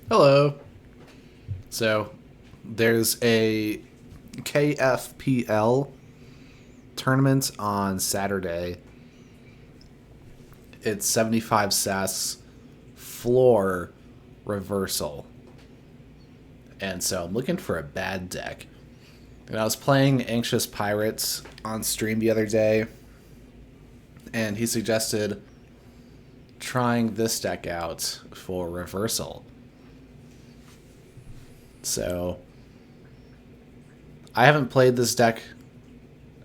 Hello. So, there's a KFPL tournament on Saturday. It's 75 SAS floor reversal. And so I'm looking for a bad deck. And I was playing Anxious Pirates on stream the other day, and he suggested trying this deck out for reversal. So I haven't played this deck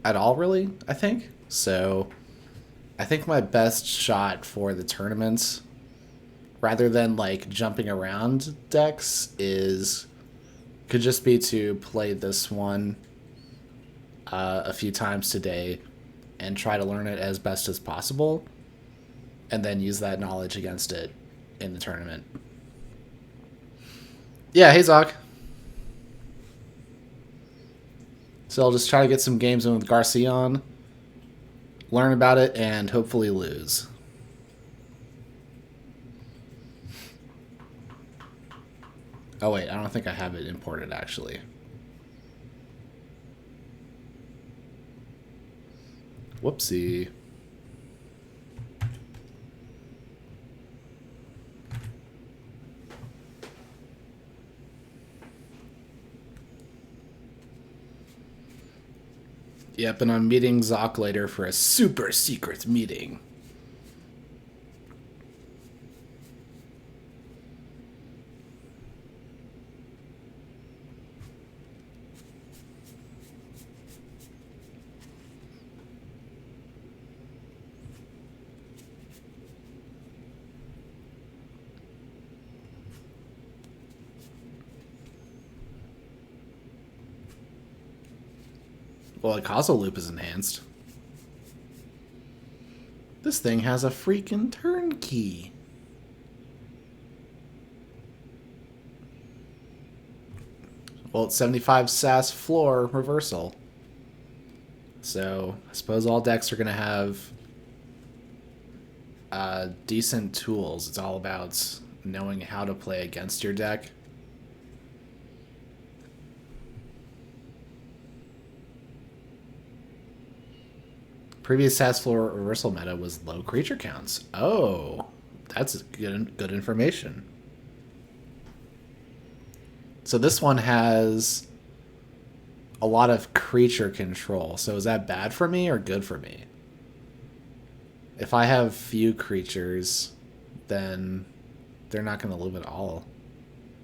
at all, really, I think. So I think my best shot for the tournaments, rather than like jumping around decks, could just be to play this one a few times today and try to learn it as best as possible, and then use that knowledge against it in the tournament. Yeah, hey Zoc. So I'll just try to get some games in with Garcia on, learn about it, and hopefully lose. Oh wait, I don't think I have it imported actually. Whoopsie. Yep, and I'm meeting Zoc later for a super secret meeting. Well, a causal loop is enhanced. This thing has a freaking turnkey. Well, it's 75 SAS floor reversal. So I suppose all decks are going to have decent tools. It's all about knowing how to play against your deck. Previous SAS floor reversal meta was low creature counts. Oh, that's good information. So this one has a lot of creature control. So is that bad for me or good for me? If I have few creatures, then they're not going to live at all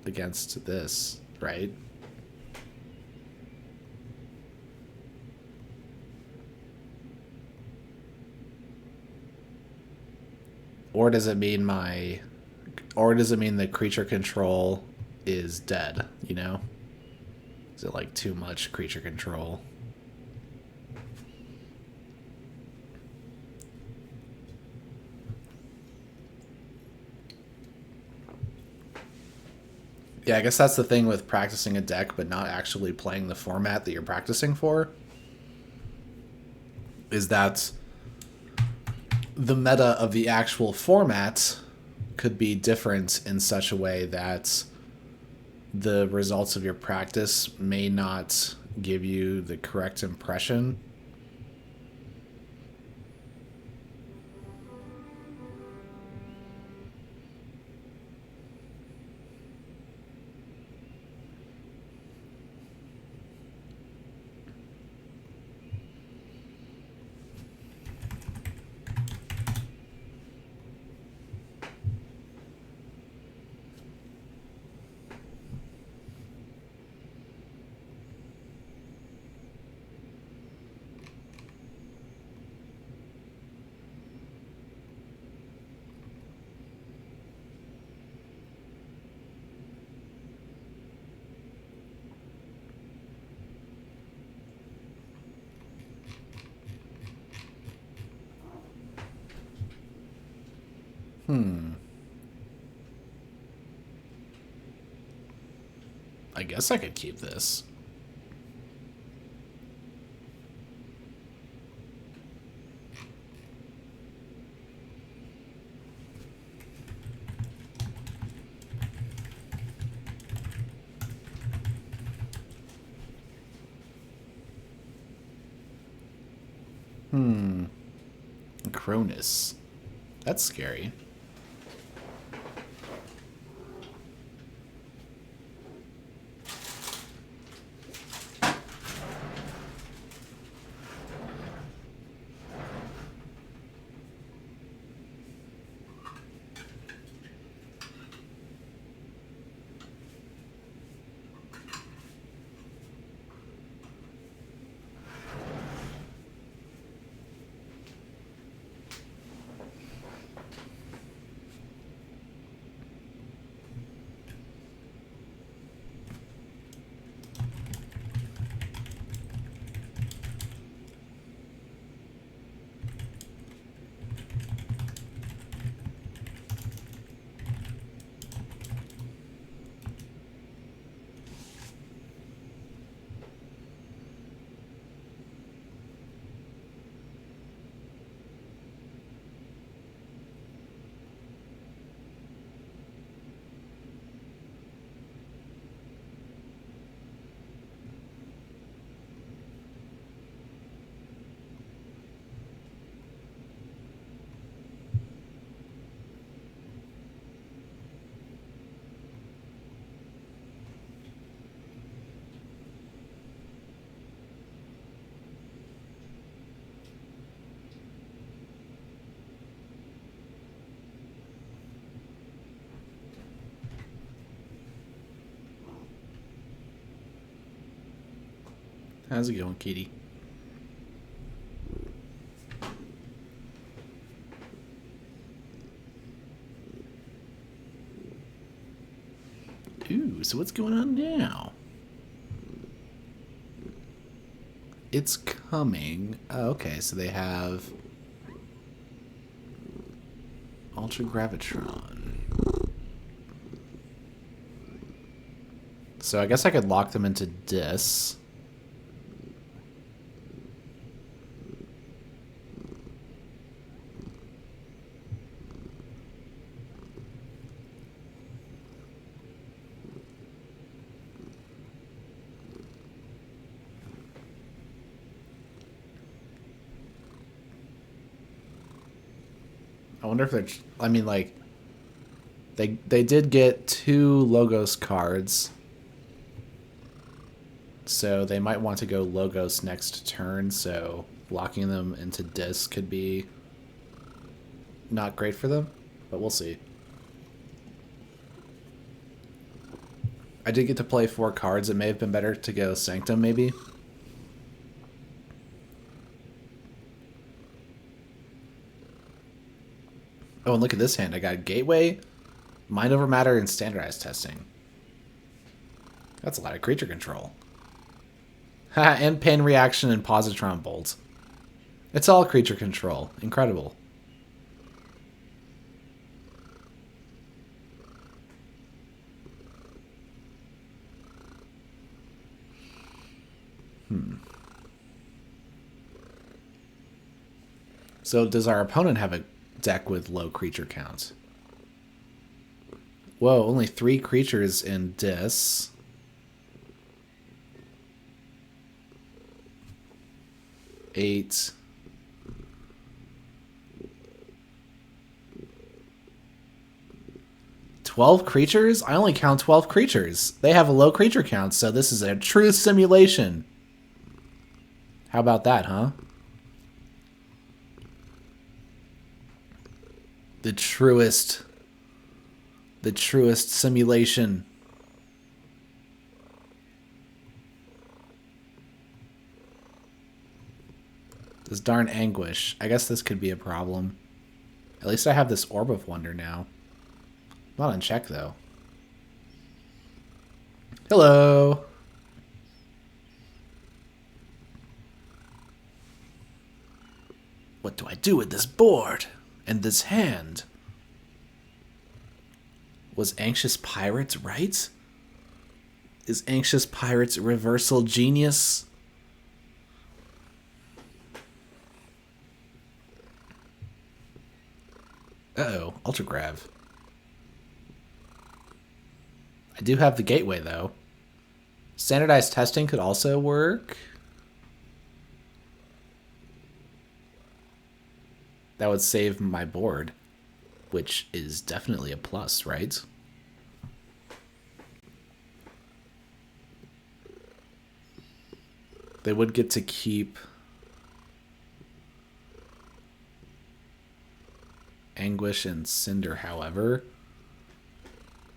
against this, right? Or does it mean the creature control is dead, you know? Is it like too much creature control? Yeah, I guess that's the thing with practicing a deck but not actually playing the format that you're practicing for. Is that the meta of the actual format could be different in such a way that the results of your practice may not give you the correct impression. I guess I could keep this. Cronus. That's scary. How's it going, Kitty? Ooh, so what's going on now? It's coming. Oh, okay, so they have Ultra Gravitron. So I guess I could lock them into Dis. I wonder if they're... I mean, like... They did get 2 Logos cards. So they might want to go Logos next turn, so locking them into Dis could be not great for them, but we'll see. I did get to play 4 cards. It may have been better to go Sanctum, maybe. Oh, and look at this hand. I got Gateway, Mind Over Matter, and Standardized Testing. That's a lot of creature control. And Pain Reaction and Positron Bolt. It's all creature control. Incredible. So does our opponent have a deck with low creature count? Whoa, only 3 creatures in Dis. Eight. 12 creatures? I only count 12 creatures. They have a low creature count, so this is a true simulation. How about that, huh? The truest simulation. This darn Anguish. I guess this could be a problem. At least I have this Orb of Wonder now. Not on check, though. Hello. What do I do with this board? And this hand? Was Anxious Pirates right? Is Anxious Pirates reversal genius? Uh-oh, Ultra Grav. I do have the Gateway, though. Standardized Testing could also work. That would save my board, which is definitely a plus, right? They would get to keep Anguish and Cinder, however.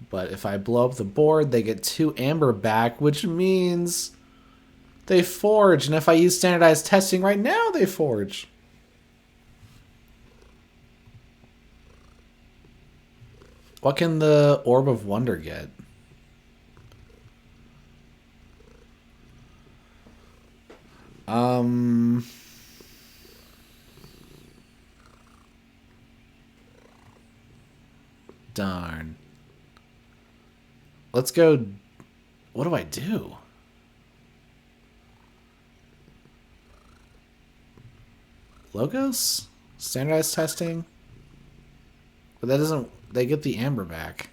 But if I blow up the board, they get 2 Amber back, which means they forge. And if I use standardized testing right now, they forge. What can the Orb of Wonder get? Darn. Let's go. What do I do? Logos? Standardized testing? But that doesn't... They get the Amber back.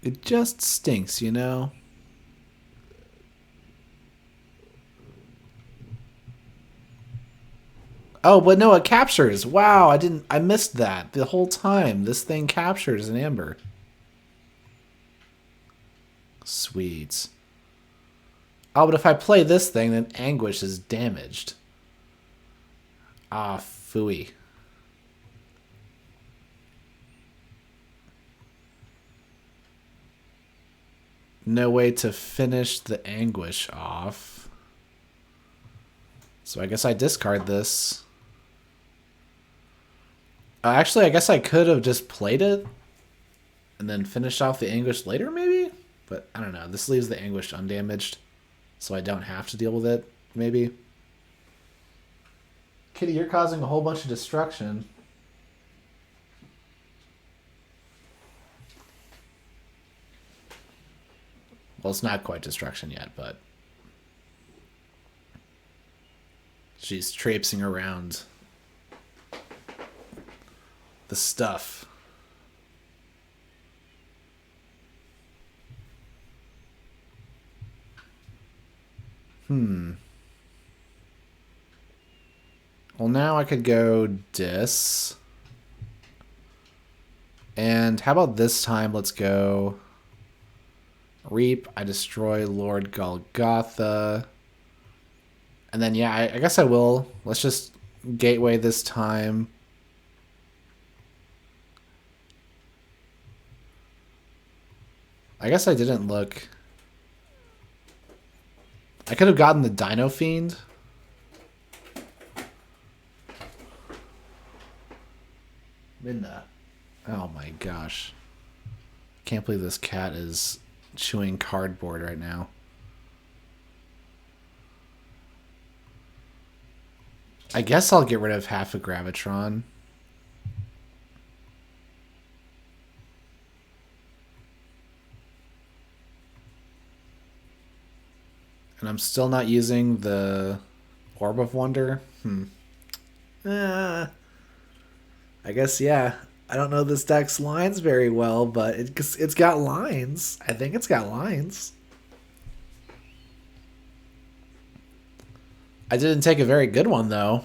It just stinks, you know? Oh, but no, it captures. Wow, I missed that the whole time. This thing captures an Amber. Sweet. Oh, but if I play this thing, then Anguish is damaged. Ah, phooey. No way to finish the Anguish off. So I guess I discard this. Actually, I guess I could have just played it and then finished off the Anguish later, maybe? But I don't know. This leaves the Anguish undamaged, so I don't have to deal with it, maybe. Kitty, you're causing a whole bunch of destruction. Well, it's not quite destruction yet, but she's traipsing around the stuff. Well, now I could go dis. And how about this time? Let's go Reap. I destroy Lord Golgotha. And then, yeah, I guess I will. Let's just Gateway this time. I guess I didn't look. I could have gotten the Dino Fiend. Midna. Oh my gosh. Can't believe this cat is chewing cardboard right now. I guess I'll get rid of half a Gravitron. And I'm still not using the Orb of Wonder. I guess, yeah. I don't know this deck's lines very well, but it's got lines. I think it's got lines. I didn't take a very good one, though.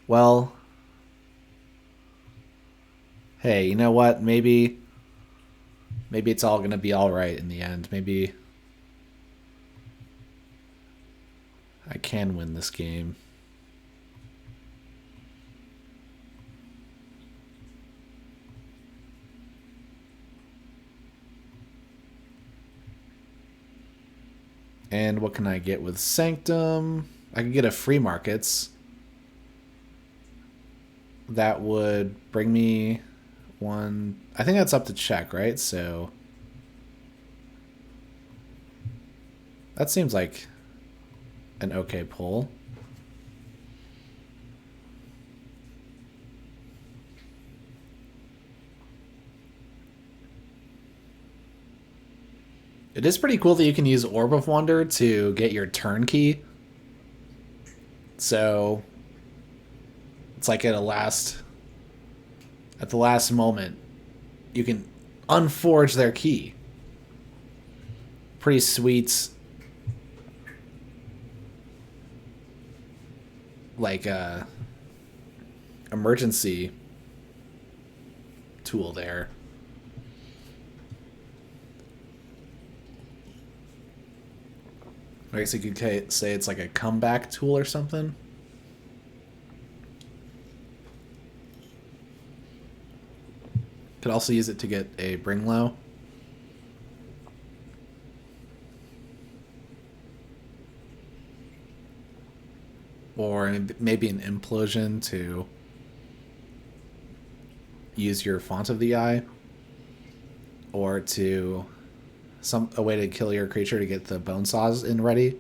Well, hey, you know what? Maybe it's all going to be all right in the end. Maybe I can win this game. And what can I get with Sanctum? I can get a free markets. That would bring me one. I think that's up to check, right? So that seems like an okay pull. It is pretty cool that you can use Orb of Wonder to get your turn key. So it's like at the last moment, you can unforge their key. Pretty sweet, like, emergency tool there. I guess you could say it's like a comeback tool or something. Could also use it to get a bring low. Or maybe an implosion to use your font of the eye. Or to a way to kill your creature to get the bone saws in ready.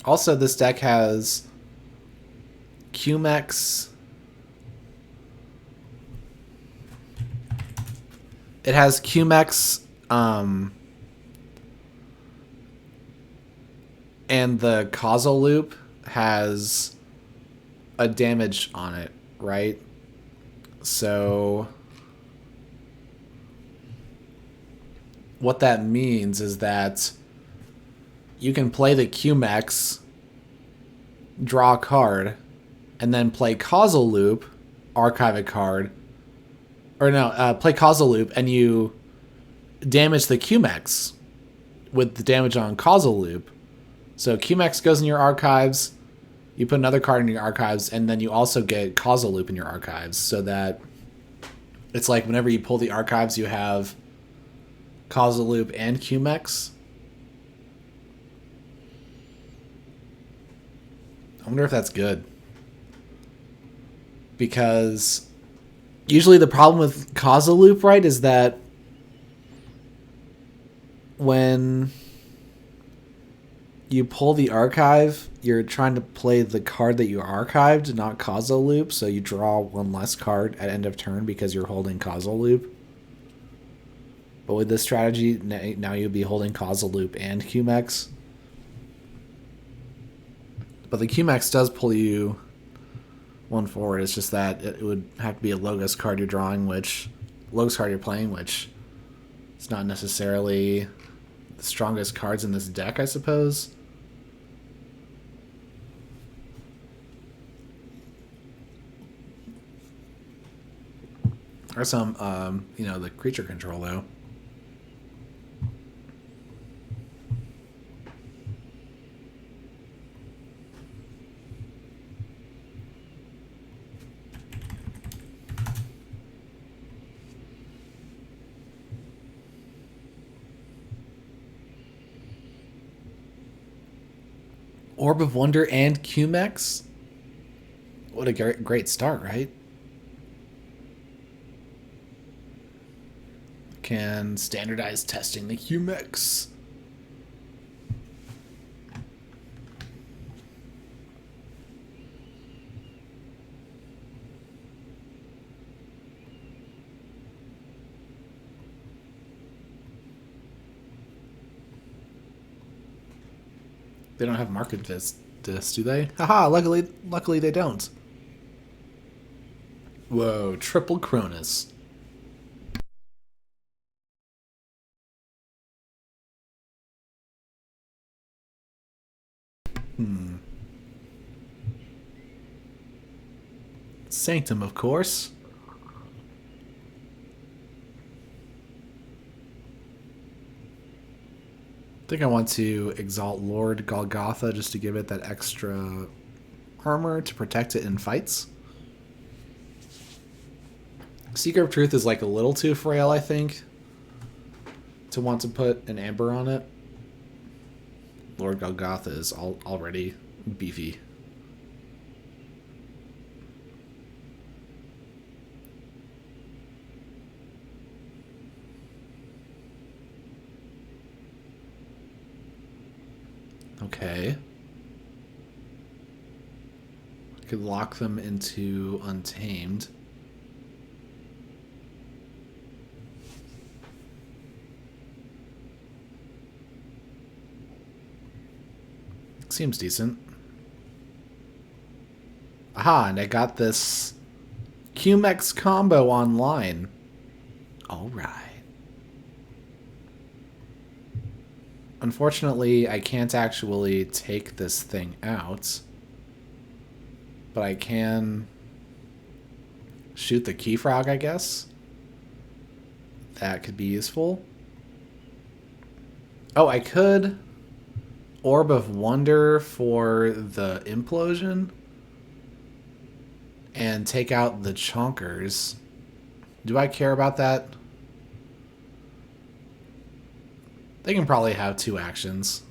Also, this deck has QMEX. It has QMEX, and the causal loop has a damage on it, right? So what that means is that you can play the QMEX, draw a card, and then play causal loop, archive a card, or no, play causal loop, and you damage the QMEX with the damage on causal loop. So QMEX goes in your archives, you put another card in your archives, and then you also get causal loop in your archives, so that it's like whenever you pull the archives, you have causal loop and QMEX. I wonder if that's good. Because usually the problem with causal loop, right, is that when you pull the archive, you're trying to play the card that you archived, not causal loop, so you draw one less card at end of turn because you're holding causal loop. But with this strategy, now you'll be holding causal loop and QMEX. But the QMEX does pull you one forward. It's just that it would have to be a Logos card you're drawing, Logos card you're playing, which is not necessarily the strongest cards in this deck, I suppose. Or some, the creature control, though. Orb of Wonder and QMEX? What a great start, right? Can standardize testing the QMEX. They don't have market this, do they? Haha, luckily they don't. Whoa, triple Cronus. Sanctum, of course. I think I want to exalt Lord Golgotha just to give it that extra armor to protect it in fights. Seeker of Truth is like a little too frail, I think, to want to put an amber on it. Lord Golgotha is already beefy. Okay. I could lock them into Untamed. Seems decent. Aha, and I got this QMEX combo online. Alright. Unfortunately, I can't actually take this thing out. But I can shoot the key frog, I guess. That could be useful. Oh, I could Orb of Wonder for the implosion and take out the chonkers. Do I care about that? They can probably have 2 actions.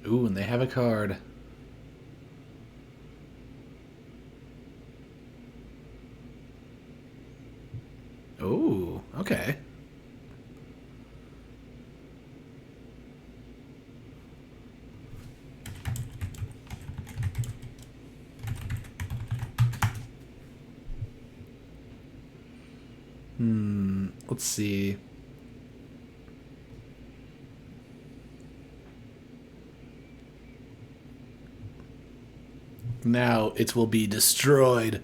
Ooh, and they have a card. Ooh, okay. Let's see. Now it will be destroyed.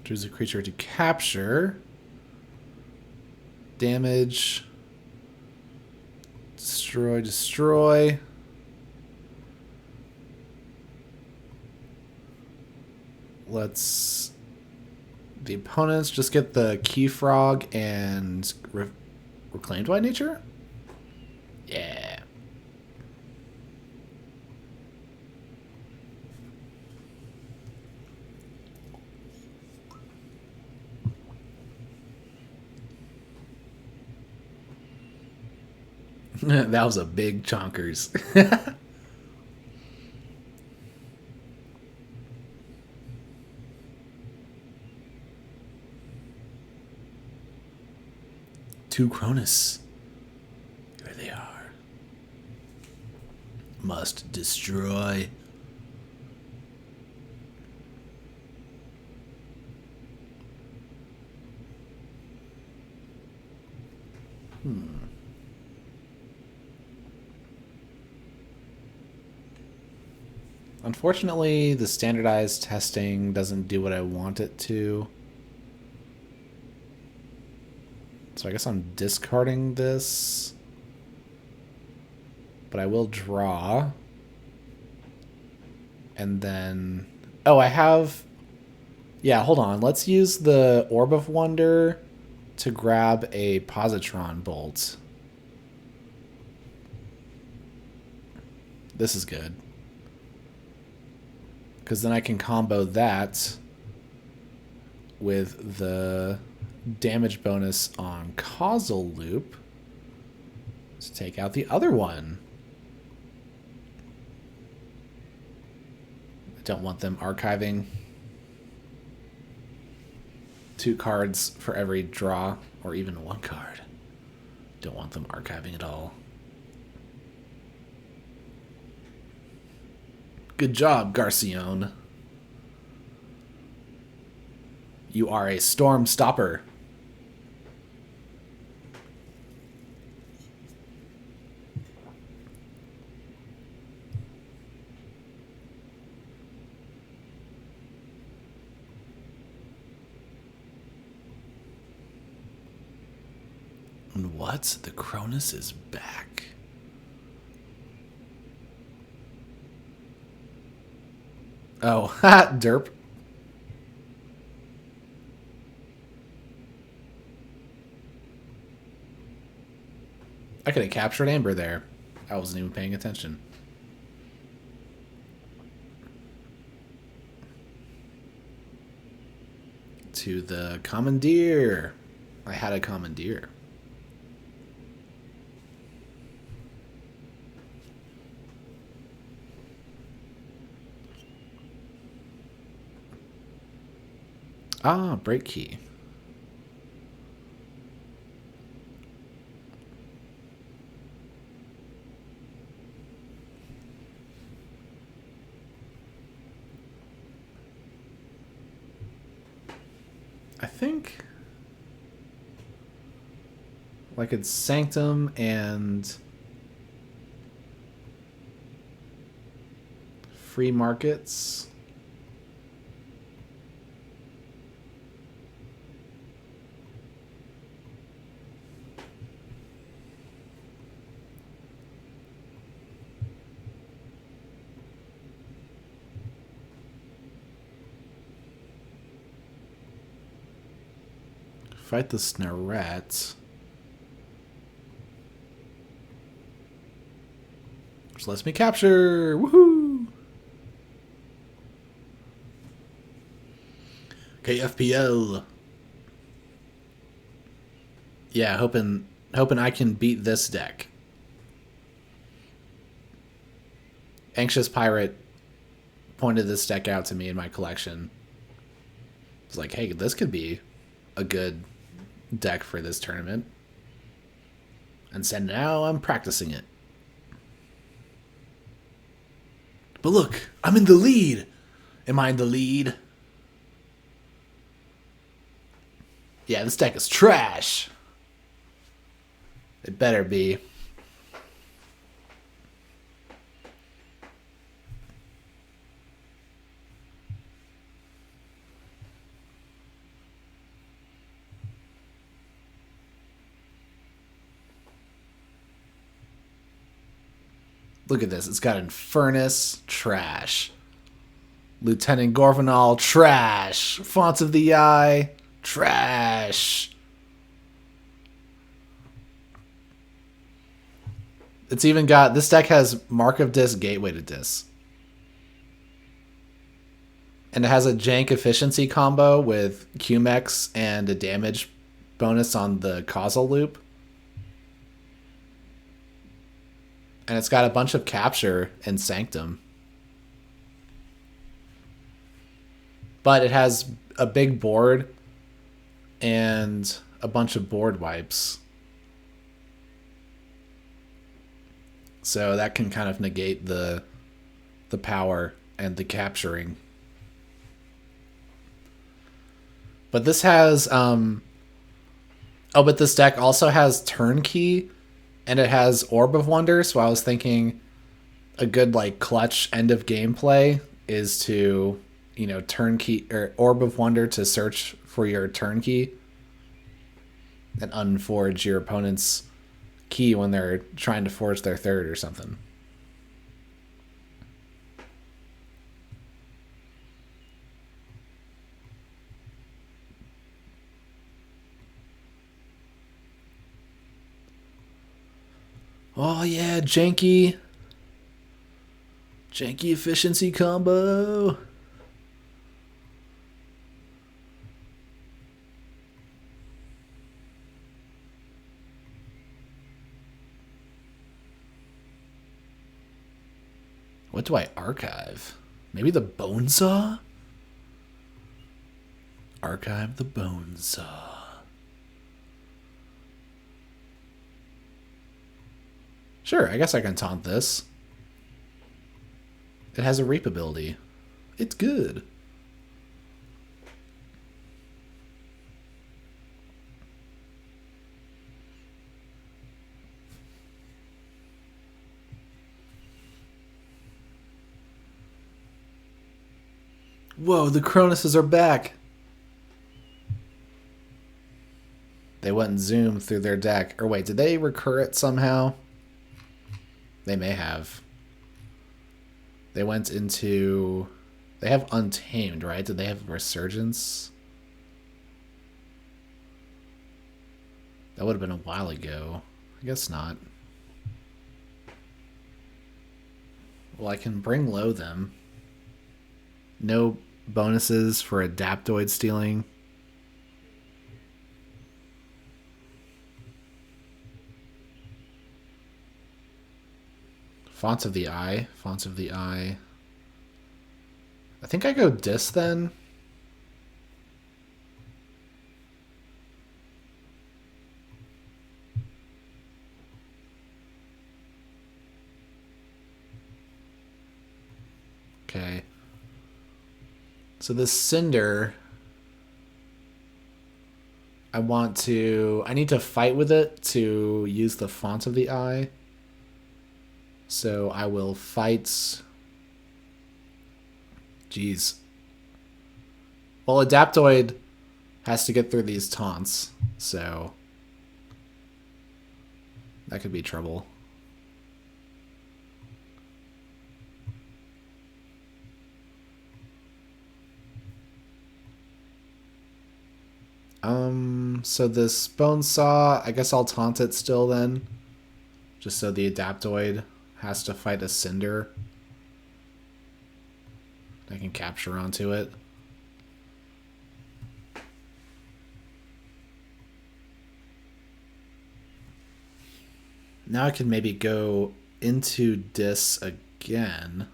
Choose a creature to capture. Damage. Destroy, destroy. Let's... The opponents just get the Key Frog and Reclaimed by Nature? Yeah. That was a big chonkers. Two Cronus. There they are. Must destroy. Unfortunately, the standardized testing doesn't do what I want it to. So I guess I'm discarding this. But I will draw. And then... Oh, I have... Yeah, hold on. Let's use the Orb of Wonder to grab a Positron Bolt. This is good. Because then I can combo that with the damage bonus on Causal Loop to take out the other one. I don't want them archiving 2 cards for every draw, or even 1 card. Don't want them archiving at all. Good job, Garcion. You are a storm stopper. And what? The Cronus is back. Oh, ha, derp. I could have captured Amber there. I wasn't even paying attention. To the Commandeer. I had a Commandeer. Ah, break key. I think like it's Sanctum and Free Markets. Fight the Snarette. Which lets me capture. Woohoo! KFPL. Yeah, hoping I can beat this deck. Anxious Pirate pointed this deck out to me in my collection. It's like, hey, this could be a good deck for this tournament. And so now I'm practicing it. But look, I'm in the lead. Am I in the lead? Yeah, this deck is trash. It better be. Look at this. It's got Infernus, trash. Lieutenant Gorvanal, trash. Fonts of the Eye, trash. It's even got, this deck has Mark of Dis, Gateway to Dis. And it has a jank efficiency combo with QMEX and a damage bonus on the causal loop. And it's got a bunch of capture in Sanctum. But it has a big board and a bunch of board wipes. So that can kind of negate the power and the capturing. But this has but this deck also has Turnkey, and it has Orb of Wonder, so I was thinking a good like clutch end of gameplay is to, you know, Turnkey or Orb of Wonder to search for your Turnkey and unforge your opponent's key when they're trying to forge their third or something. Oh yeah, janky efficiency combo. What do I archive? Maybe the Bone Saw? Archive the Bone Saw. Sure, I guess I can taunt this. It has a reap ability. It's good. Whoa, the Cronuses are back. They went and zoomed through their deck. Or wait, did they recur it somehow? They may have. They went into... They have Untamed, right? Did they have Resurgence? That would have been a while ago. I guess not. Well, I can bring low them. No bonuses for Adaptoid stealing. Fonts of the Eye. Fonts of the Eye. I think I go Dis then. Okay. So this Cinder I need to fight with it to use the font of the eye. So I will fight. Jeez. Well, Adaptoid has to get through these taunts, so that could be trouble. So this bone saw, I guess I'll taunt it still then. Just so the Adaptoid has to fight a Cinder. I can capture onto it. Now I can maybe go into Dis again.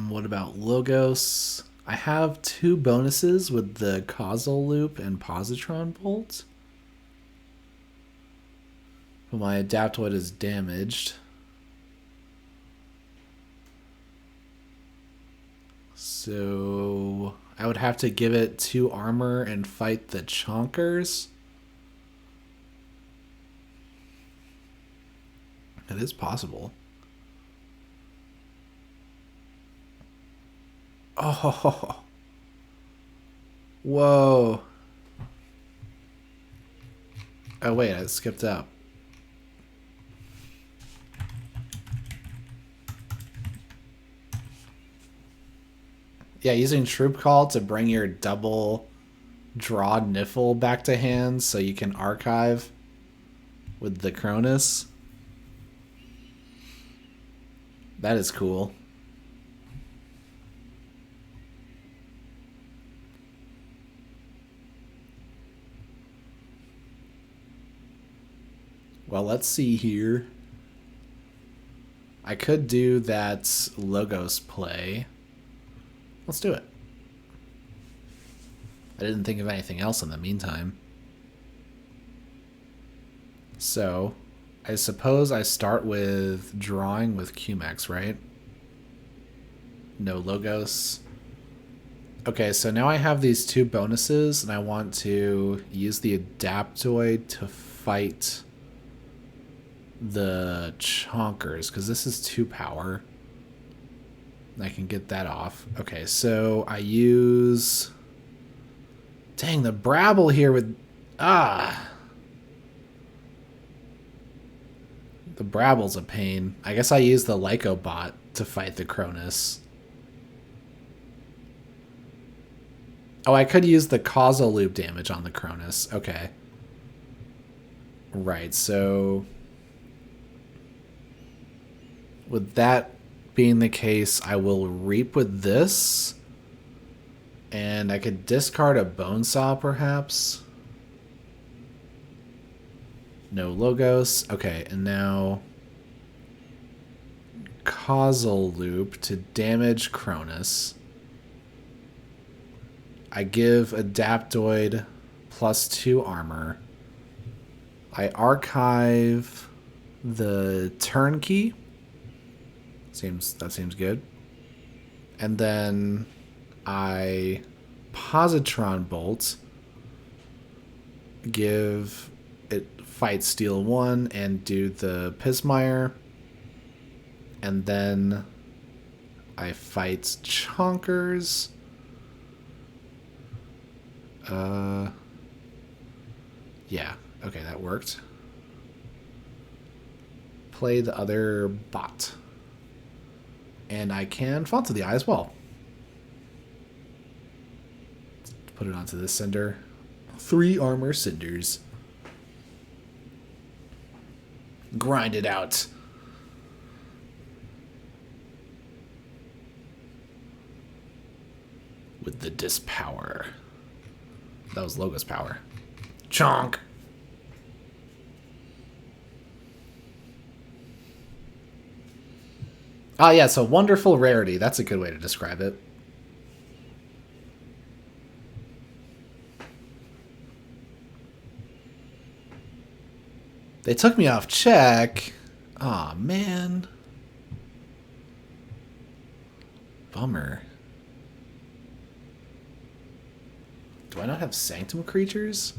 What about Logos? I have 2 bonuses with the Causal Loop and Positron Bolt. But my Adaptoid is damaged. So I would have to give it 2 armor and fight the Chonkers. It is possible. Oh. Whoa. Oh, wait, I skipped up. Yeah, using Troop Call to bring your double draw Niffle back to hand so you can archive with the Cronus. That is cool. Well, let's see here. I could do that Logos play. Let's do it. I didn't think of anything else in the meantime. So, I suppose I start with drawing with QMax, right? No Logos. Okay, so now I have these 2 bonuses, and I want to use the Adaptoid to fight the Chonkers, because this is 2 power. I can get that off. Okay, so I use... Dang, the Brabble here with... The Brabble's a pain. I guess I use the Lycobot to fight the Cronus. Oh, I could use the Causal Loop damage on the Cronus. Okay. Right, so... With that being the case, I will Reap with this. And I could discard a Bone Saw, perhaps. No Logos. Okay, and now... Causal Loop to damage Cronus. I give Adaptoid +2 armor. I archive the Turnkey. That seems good. And then I Positron Bolt. Give it fight Steel 1 and do the Pismire. And then I fight Chonkers. Yeah, okay, that worked. Play the other bot. And I can Font of the Eye as well. Put it onto this Cinder. 3 armor Cinders. Grind it out. With the Dispower. That was Logos power. Chonk! Ah, yeah, so Wonderful Rarity. That's a good way to describe it. They took me off check. Aw, man. Bummer. Do I not have Sanctum creatures?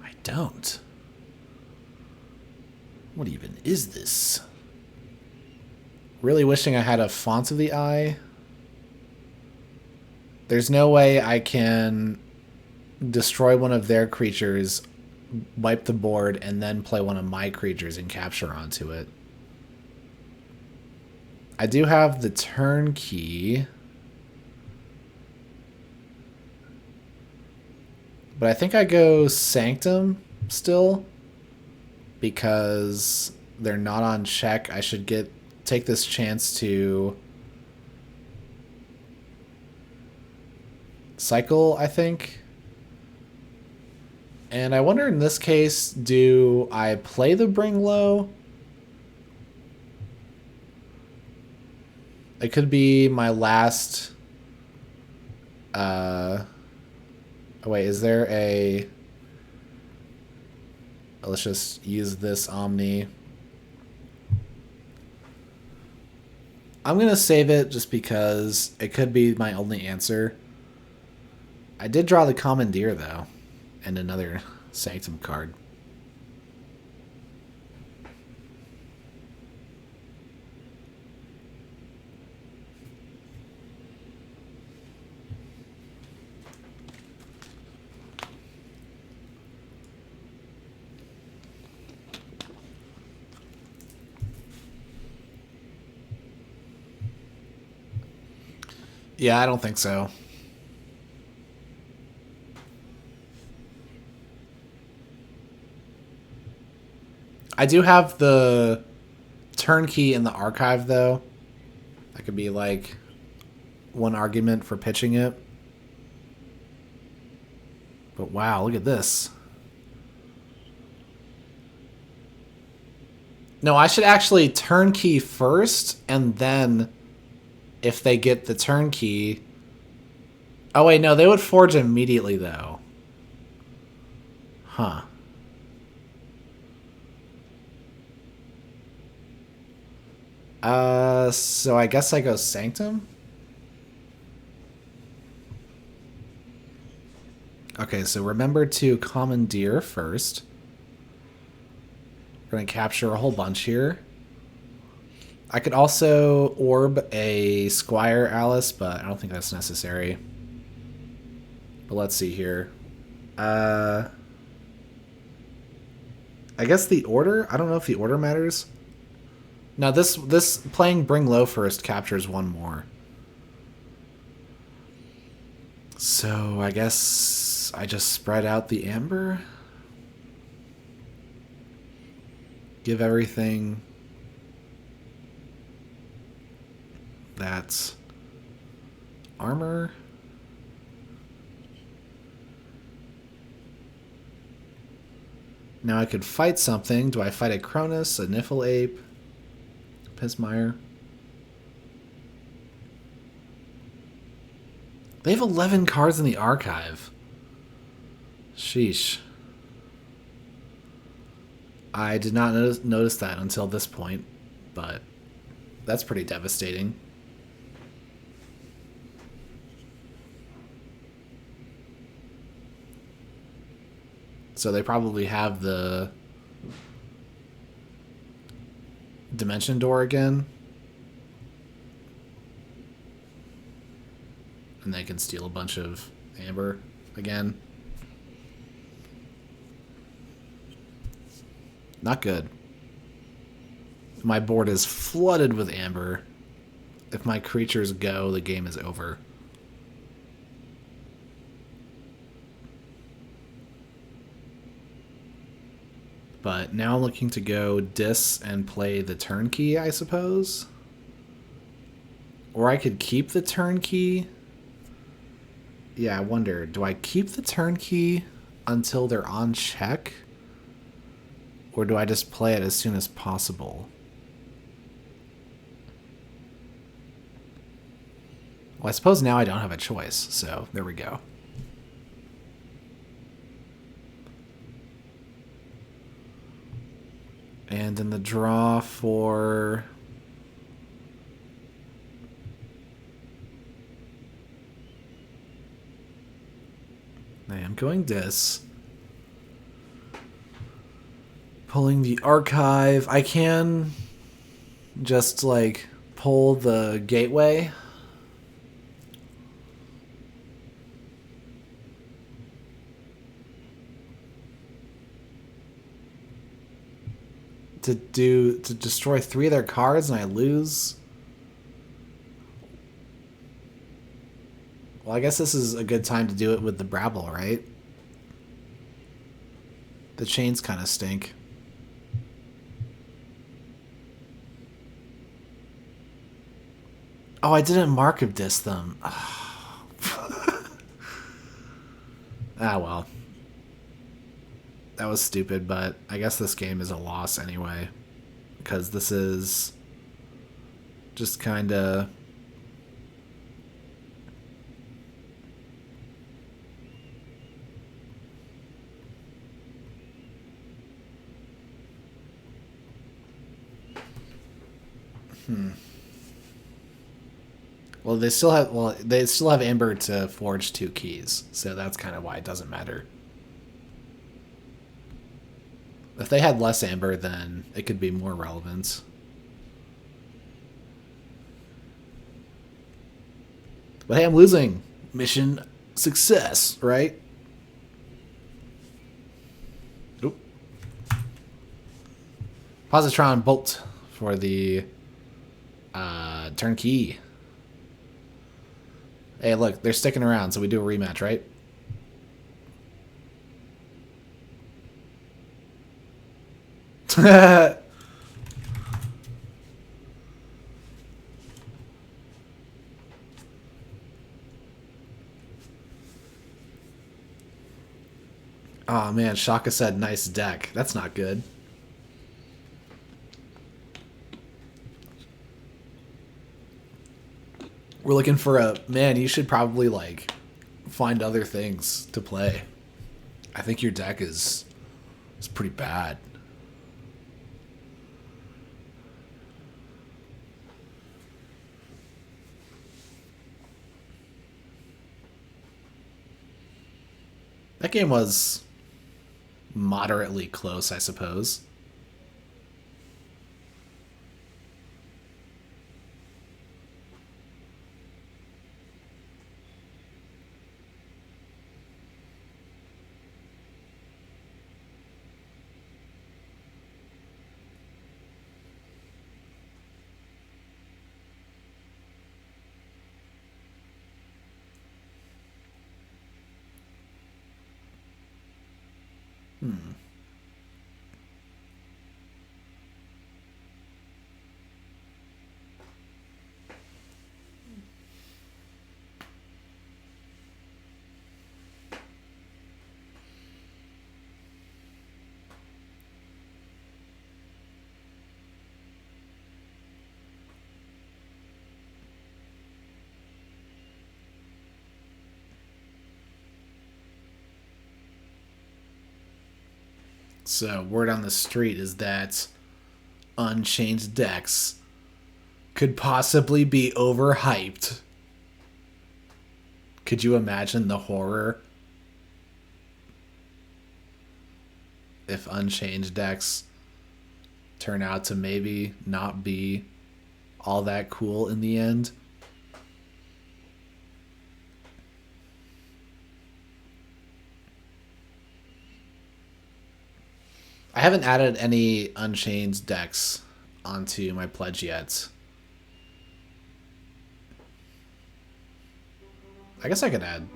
I don't. What even is this? Really wishing I had a Font of the Eye. There's no way I can destroy one of their creatures, wipe the board, and then play one of my creatures and capture onto it. I do have the Turnkey. But I think I go Sanctum still. Because they're not on check. I should take this chance to cycle, I think. And I wonder in this case, do I play the Bring Low? It could be my last... Oh wait, is there a... Let's just use this Omni. I'm going to save it just because it could be my only answer. I did draw the Commandeer, though, and another Sanctum card. Yeah, I don't think so. I do have the Turnkey in the archive, though. That could be, like, one argument for pitching it. But wow, look at this. No, I should actually Turnkey first, and then... if they get the Turnkey... Oh, wait, no, they would forge immediately, though. Huh. So I guess I go Sanctum? Okay, so remember to Commandeer first. We're going to capture a whole bunch here. I could also orb a Squire Alice, but I don't think that's necessary. But let's see here. I guess the order? I don't know if the order matters. No, this playing Bring Low first captures one more. So I guess I just spread out the Amber. Give everything... that's armor. Now I could fight something. Do I fight a Cronus, a Niffle Ape, Pismire? They have 11 cards in the archive. Sheesh. I did not notice that until this point, but that's pretty devastating. So they probably have the Dimension Door again. And they can steal a bunch of Amber again. Not good. My board is flooded with Amber. If my creatures go, the game is over. But now I'm looking to go Dis and play the Turnkey, I suppose. Or I could keep the Turnkey. Yeah, I wonder, do I keep the Turnkey until they're on check? Or do I just play it as soon as possible? Well, I suppose now I don't have a choice, so there we go. And in the draw for... I am going dis. Pulling the archive. I can just, like, pull the gateway. To destroy 3 of their cards and I lose. Well, I guess this is a good time to do it with the Brabble, right? The chains kind of stink. Oh, I didn't mark of dis them. Ah, well. That was stupid, but I guess this game is a loss anyway. Because this is just kind of... Well, they still have Ember to forge 2 keys, so that's kind of why it doesn't matter. If they had less Amber, then it could be more relevant. But hey, I'm losing. Mission success, right? Oop. Positron Bolt for the turnkey. Hey, look, they're sticking around, so we do a rematch, right? Oh man, Shaka said nice deck. That's not good. We're looking for a... Man, you should probably, like, find other things to play. I think your deck is pretty bad. That game was moderately close, I suppose. So, word on the street is that Unchained decks could possibly be overhyped. Could you imagine the horror if Unchained decks turn out to maybe not be all that cool in the end? I haven't added any Unchained decks onto my pledge yet. I guess I could add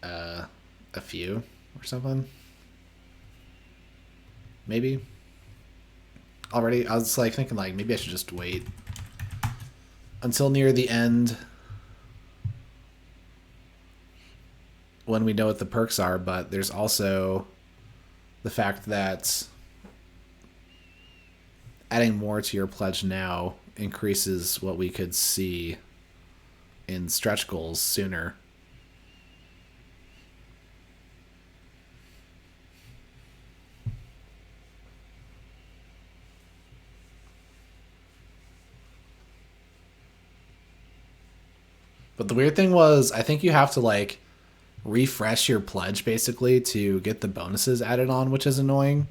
a few or something. Maybe. Already, I was like thinking like maybe I should just wait until near the end when we know what the perks are, but there's also the fact that adding more to your pledge now increases what we could see in stretch goals sooner. But the weird thing was, I think you have to like refresh your pledge basically to get the bonuses added on, which is annoying.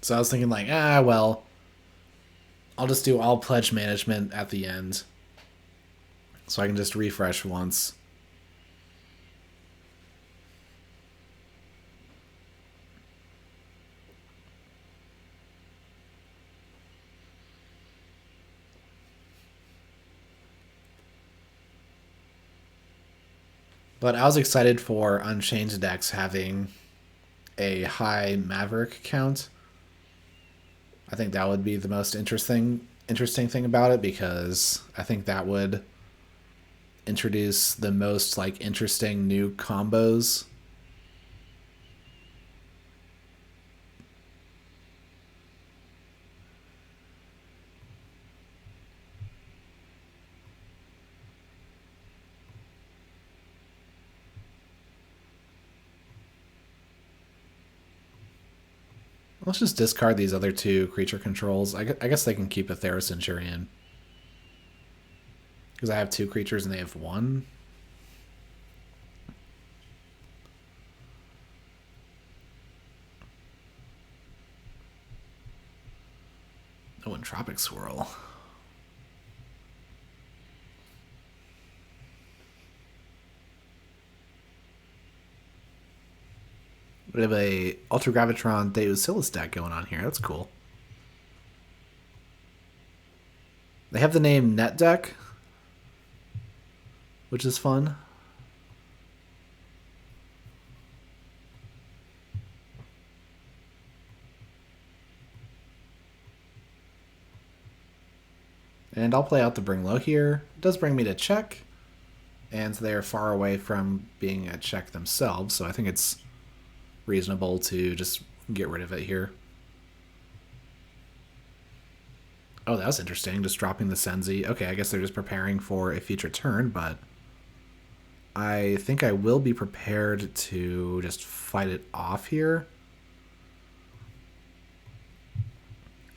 So I was thinking like, well, I'll just do all pledge management at the end. So I can just refresh once. But I was excited for Unchanged decks having a high Maverick count. I think that would be the most interesting thing about it, because I think that would introduce the most like interesting new combos. Let's just discard these other two creature controls. I guess they can keep a Theros Centurion, because I have two creatures and they have one. Oh, Entropic Swirl. We have a Ultra Gravitron Deus Silas deck going on here. That's cool. They have the name Net Deck, which is fun. And I'll play out the Bring Low here. It does bring me to check, and they're far away from being a check themselves, so I think it's reasonable to just get rid of it here. Oh, that was interesting, just dropping the Senzi. Okay, I guess they're just preparing for a future turn, but I think I will be prepared to just fight it off here.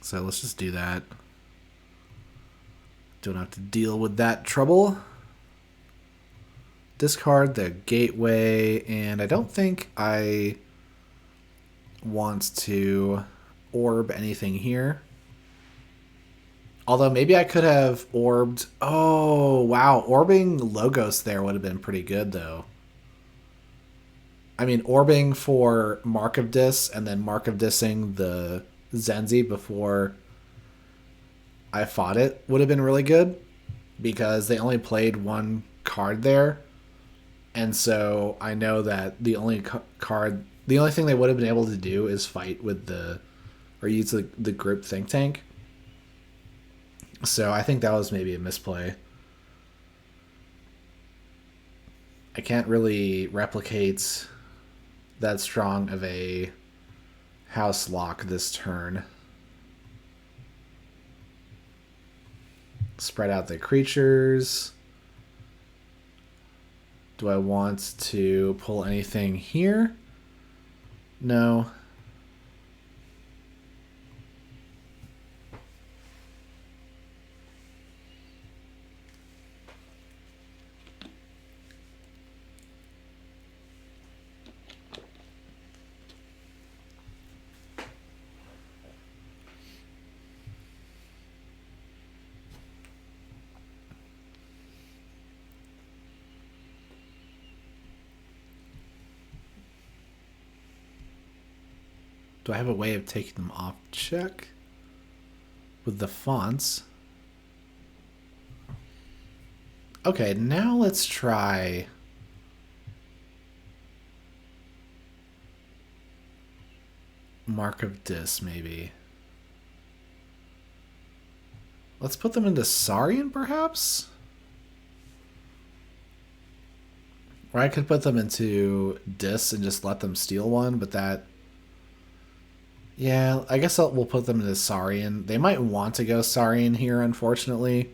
So let's just do that. Don't have to deal with that trouble. Discard the Gateway, and I don't think I want to orb anything here. Although maybe I could have orbed... Oh, wow. Orbing Logos there would have been pretty good, though. I mean, orbing for Mark of Dis and then Mark of Dissing the Zenzi before I fought it would have been really good, because they only played one card there. And so I know that the only thing they would have been able to do is fight with or use the group think tank. So I think that was maybe a misplay. I can't really replicate that strong of a house lock this turn. Spread out the creatures. Do I want to pull anything here? No. Do I have a way of taking them off check with the fonts? Okay, now let's try Mark of Dis, maybe. Let's put them into Saurian, perhaps? Or I could put them into Dis and just let them steal one, but that... Yeah, I guess we'll put them into Saurian. They might want to go Saurian here, unfortunately.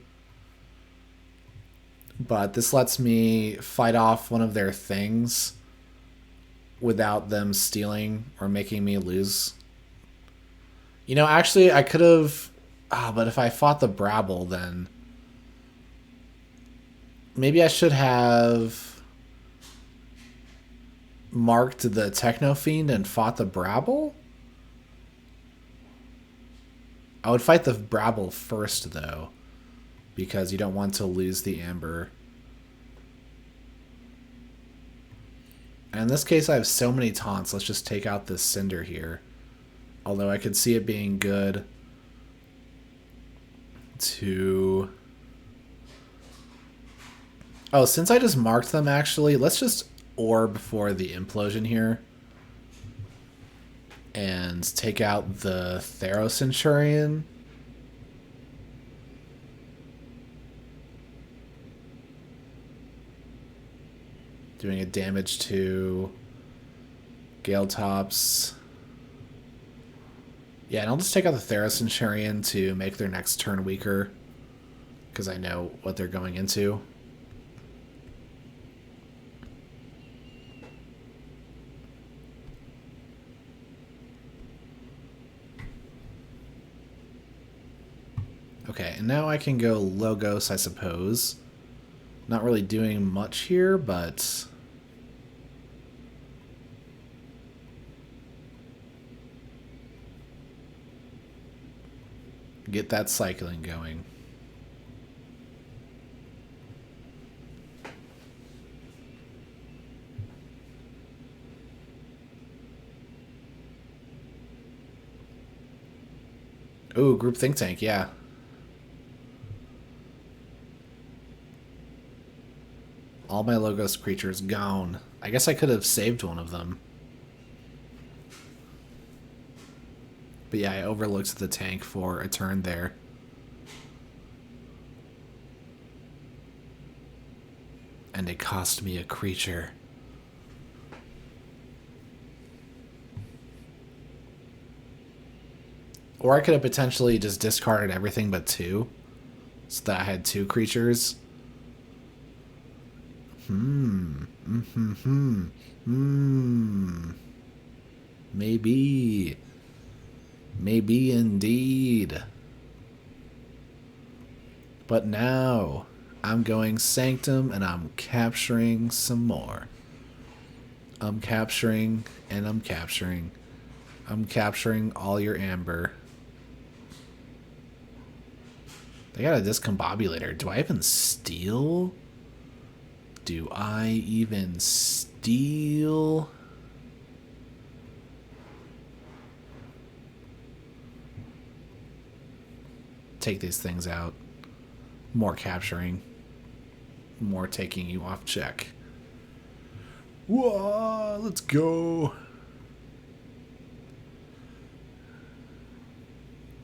But this lets me fight off one of their things without them stealing or making me lose. You know, actually, I could have... but if I fought the Brabble, then... Maybe I should have marked the Techno Fiend and fought the Brabble? I would fight the Brabble first, though, because you don't want to lose the Amber. And in this case, I have so many taunts. Let's just take out this Cinder here. Although I could see it being good to... Oh, since I just marked them, actually, let's just orb for the Implosion here. And take out the Thero Centurion. Doing a damage to Gale Tops. Yeah, and I'll just take out the Thero Centurion to make their next turn weaker. Because I know what they're going into. Okay, and now I can go Logos, I suppose. Not really doing much here, but... get that cycling going. Ooh, group think tank, yeah. All my Logos creatures gone. I guess I could have saved one of them. But yeah, I overlooked the tank for a turn there. And it cost me a creature. Or I could have potentially just discarded everything but 2. So that I had 2 creatures. Maybe. Maybe indeed. But now, I'm going Sanctum and I'm capturing some more. I'm capturing and I'm capturing. I'm capturing all your Amber. They got a Discombobulator. Do I even steal? Do I even steal? Take these things out. More capturing. More taking you off check. Whoa, let's go.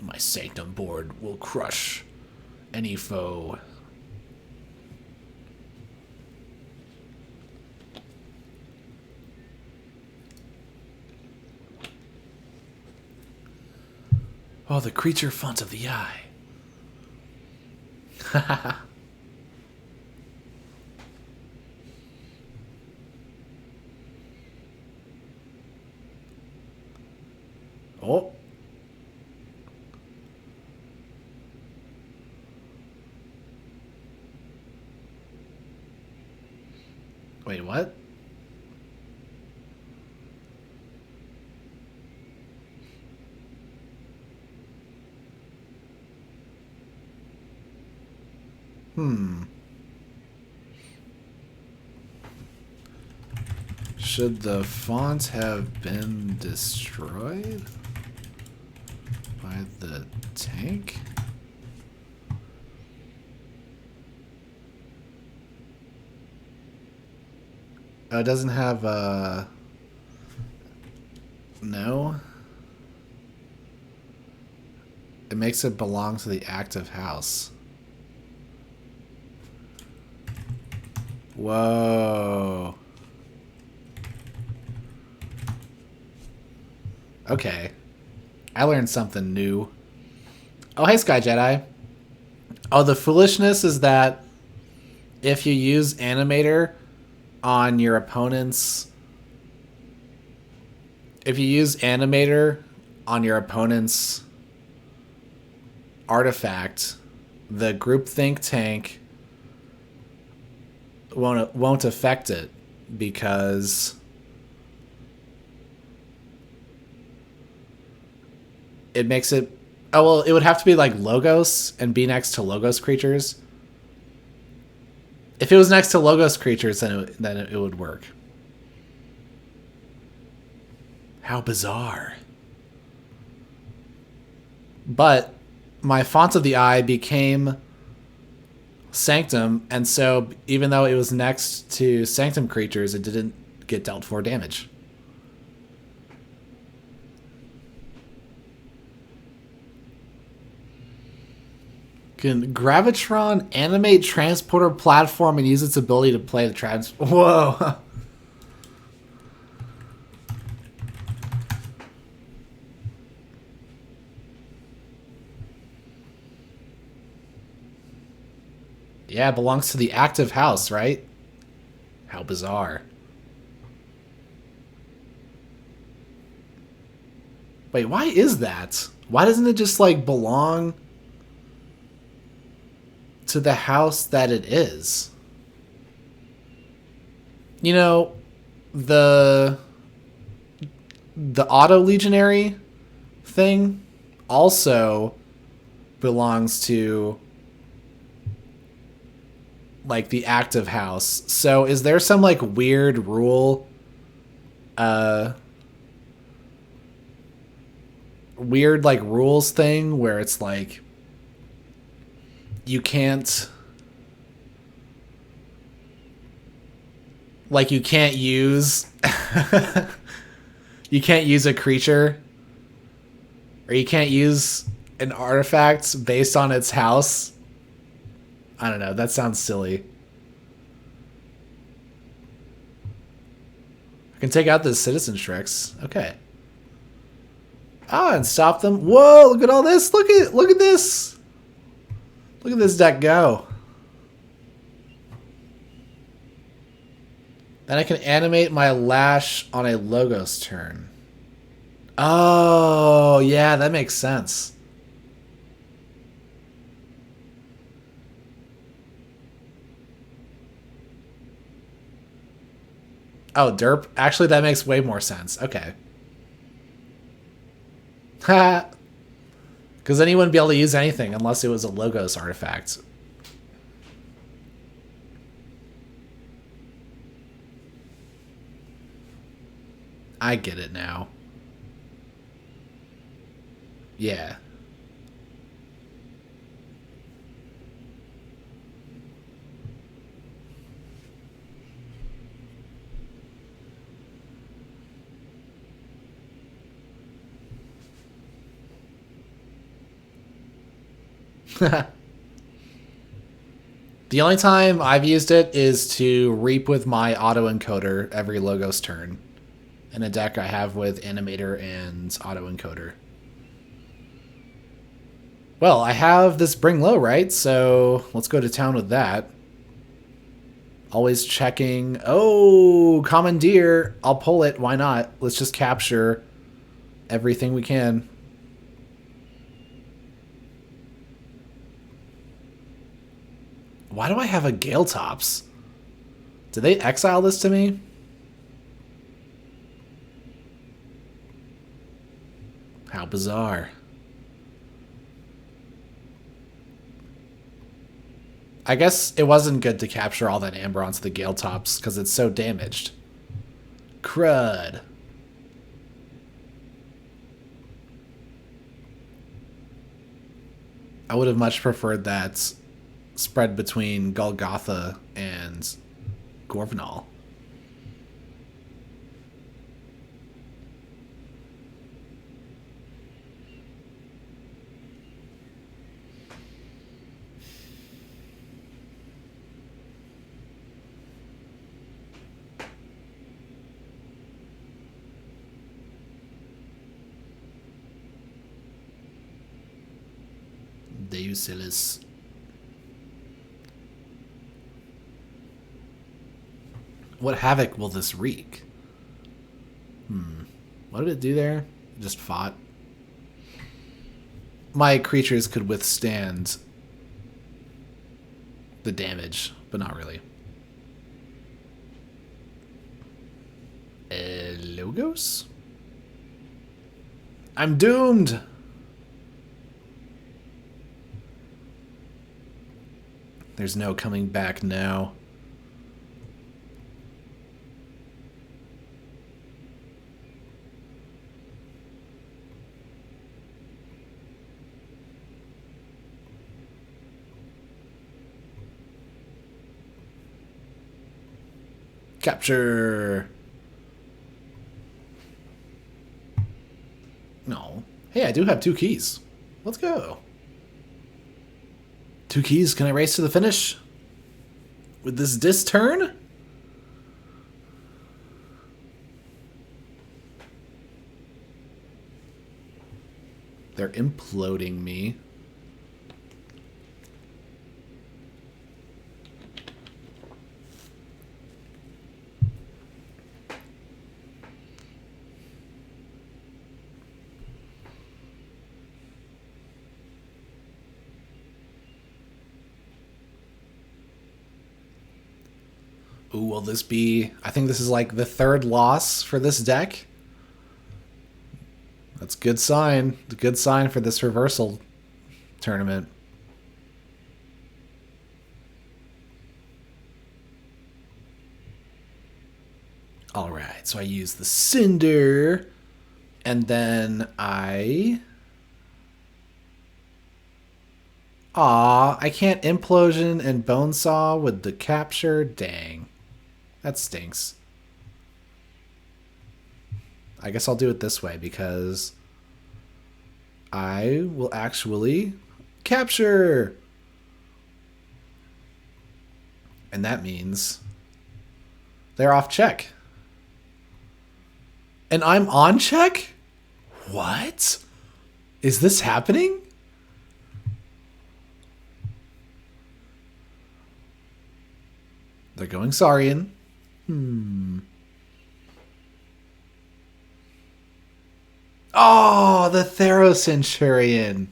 My Sanctum board will crush any foe. Oh, the creature font of the eye. Oh. Wait, what? Should the font have been destroyed by the tank? Oh, it doesn't have a... No. It makes it belong to the active house. Whoa. Okay. I learned something new. Oh, hey, Sky Jedi. Oh, the foolishness is that if you use Animator on your opponent's if you use animator on your opponent's artifact, the groupthink tank won't affect it because it makes it. Oh well, it would have to be like Logos and be next to Logos creatures. If it was next to Logos creatures, then it would work. How bizarre. But my Font of the Eye became Sanctum, and so even though it was next to Sanctum creatures, it didn't get dealt 4 damage. Can Gravitron animate Transporter platform and use its ability to play the Whoa. Yeah, it belongs to the active house, right? How bizarre. Wait, why is that? Why doesn't it just, like, belong to the house that it is? You know, the Auto Legionary thing also belongs to, like, the active house. So is there some, like, weird rule, weird, like, rules thing where it's like you can't, like, you can't use you can't use a creature, or you can't use an artifact based on its house? I don't know, that sounds silly. I can take out the Citizen Shreks. Okay. Ah, and stop them. Whoa, look at all this. Look at this. Look at this deck go. Then I can animate my Lash on a Logos turn. Oh, yeah, that makes sense. Oh, derp. Actually, that makes way more sense. Okay. Ha. Because then you wouldn't be able to use anything unless it was a Logos artifact. I get it now. Yeah. The only time I've used it is to reap with my autoencoder every Logos turn in a deck I have with Animator and autoencoder. Well, I have this Bring Low, right? So let's go to town with that. Always checking. Oh, Commandeer. I'll pull it. Why not? Let's just capture everything we can. Why do I have a Gale Tops? Did they exile this to me? How bizarre. I guess it wasn't good to capture all that Amber onto the Gale Tops because it's so damaged. Crud. I would have much preferred that spread between Golgotha and Gorvenal. Deusilis. What havoc will this wreak? What did it do there? It just fought. My creatures could withstand the damage, but not really. Logos? I'm doomed! There's no coming back now. Capture! No. Hey, I do have 2 keys. Let's go. 2 keys. Can I race to the finish? With this disc turn? They're imploding me. Ooh, will this be... I think this is like the 3rd loss for this deck. That's a good sign. A good sign for this reversal tournament. Alright, so I use the Cinder. And then I... I can't Implosion and Bonesaw with the capture. Dang. That stinks. I guess I'll do it this way because I will actually capture. And that means they're off check. And I'm on check? What? Is this happening? They're going Saurian. Oh, the Theros-Centurion.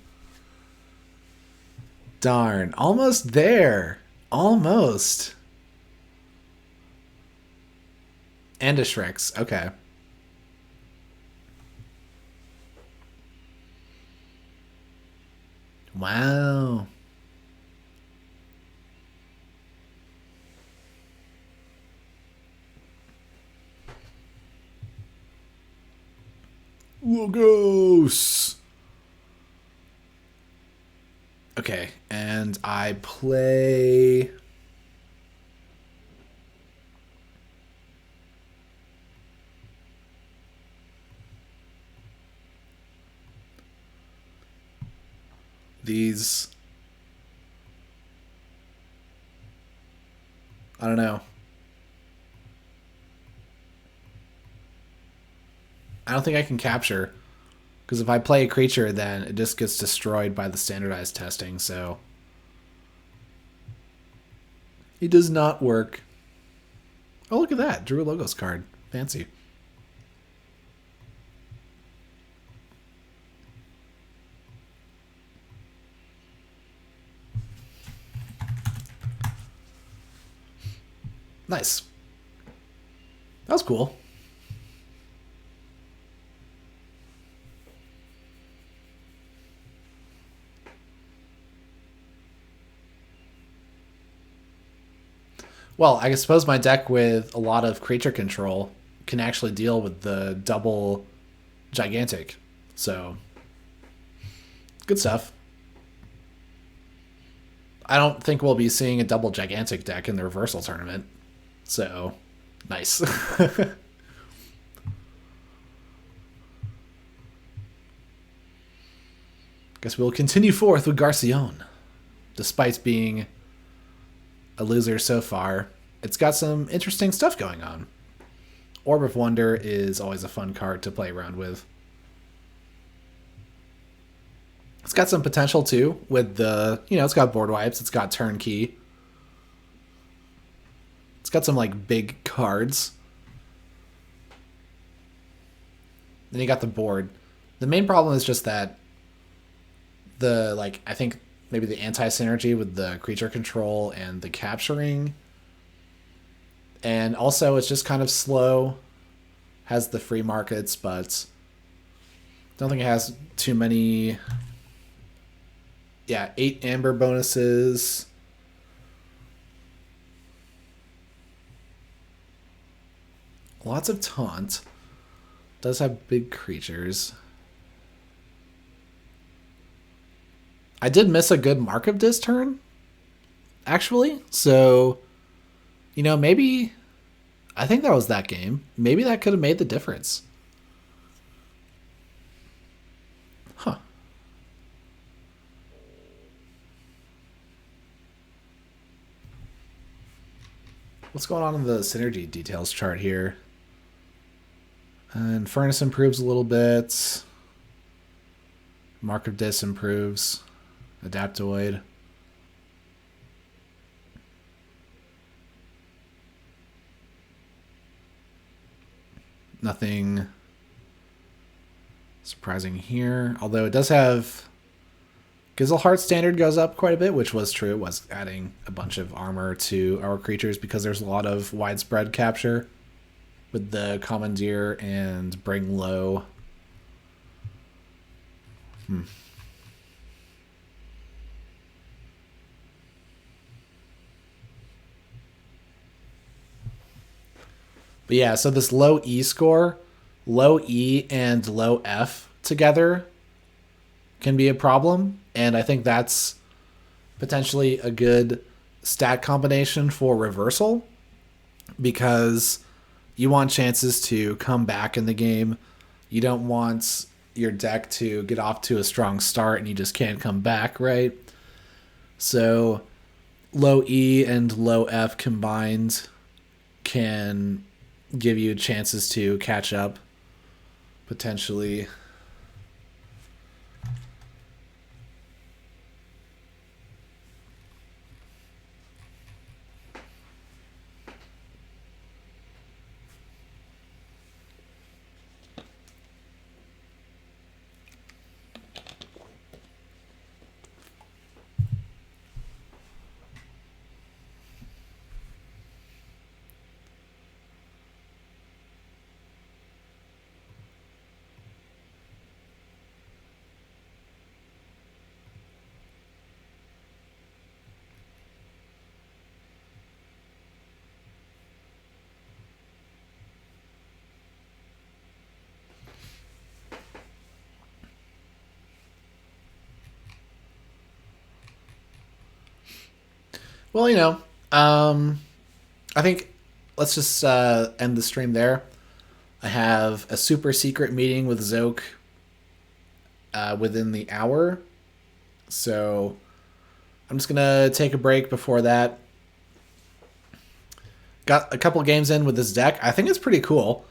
Darn. Almost there. Almost. And a Shreks. Okay. Wow. Logos. Okay, and I play... these... I don't know. I don't think I can capture, because if I play a creature, then it just gets destroyed by the standardized testing, so it does not work. Oh, look at that. Drew a Logos card. Fancy. Nice. That was cool. Well, I suppose my deck with a lot of creature control can actually deal with the double gigantic. So, good stuff. I don't think we'll be seeing a double gigantic deck in the reversal tournament. So, nice. Guess we'll continue forth with Garcion. Despite being a loser so far, it's got some interesting stuff going on. Orb of Wonder is always a fun card to play around with. It's got some potential too with the, it's got board wipes, it's got turnkey. It's got some like big cards. Then you got the board. The main problem is just that I think maybe the anti-synergy with the creature control and the capturing. And also it's just kind of slow. Has the free markets, but don't think it has too many. Yeah, 8 amber bonuses. Lots of taunt. Does have big creatures. I did miss a good Mark of Dis turn, actually. So, maybe I think that was that game. Maybe that could have made the difference. Huh. What's going on in the synergy details chart here? And Furnace improves a little bit. Mark of Dis improves. Adaptoid. Nothing surprising here. Although it does have... Gizelheart standard goes up quite a bit, which was true. It was adding a bunch of armor to our creatures because there's a lot of widespread capture with the Commandeer and Bring Low. But yeah, so this low E score, low E and low F together can be a problem. And I think that's potentially a good stat combination for reversal because you want chances to come back in the game. You don't want your deck to get off to a strong start and you just can't come back, right? So low E and low F combined can give you chances to catch up potentially. Well, I think let's just end the stream there. I have a super secret meeting with Zoke within the hour. So I'm just going to take a break before that. Got a couple of games in with this deck. I think it's pretty cool.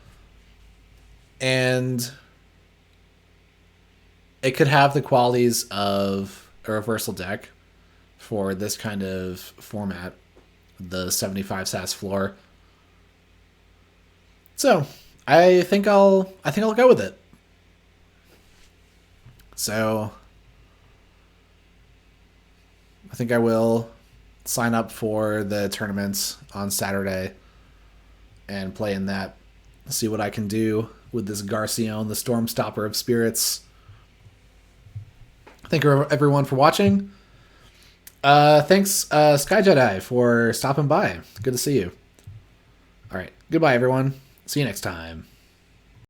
And it could have the qualities of a reversal deck for this kind of format, the 75 SAS floor. So I think I'll go with it. So I think I will sign up for the tournaments on Saturday and play in that. See what I can do with this Garcion, the Stormstopper of Spirits. Thank you everyone for watching. Thanks, Sky Jedi, for stopping by. Good to see you. All right. Goodbye, everyone. See you next time.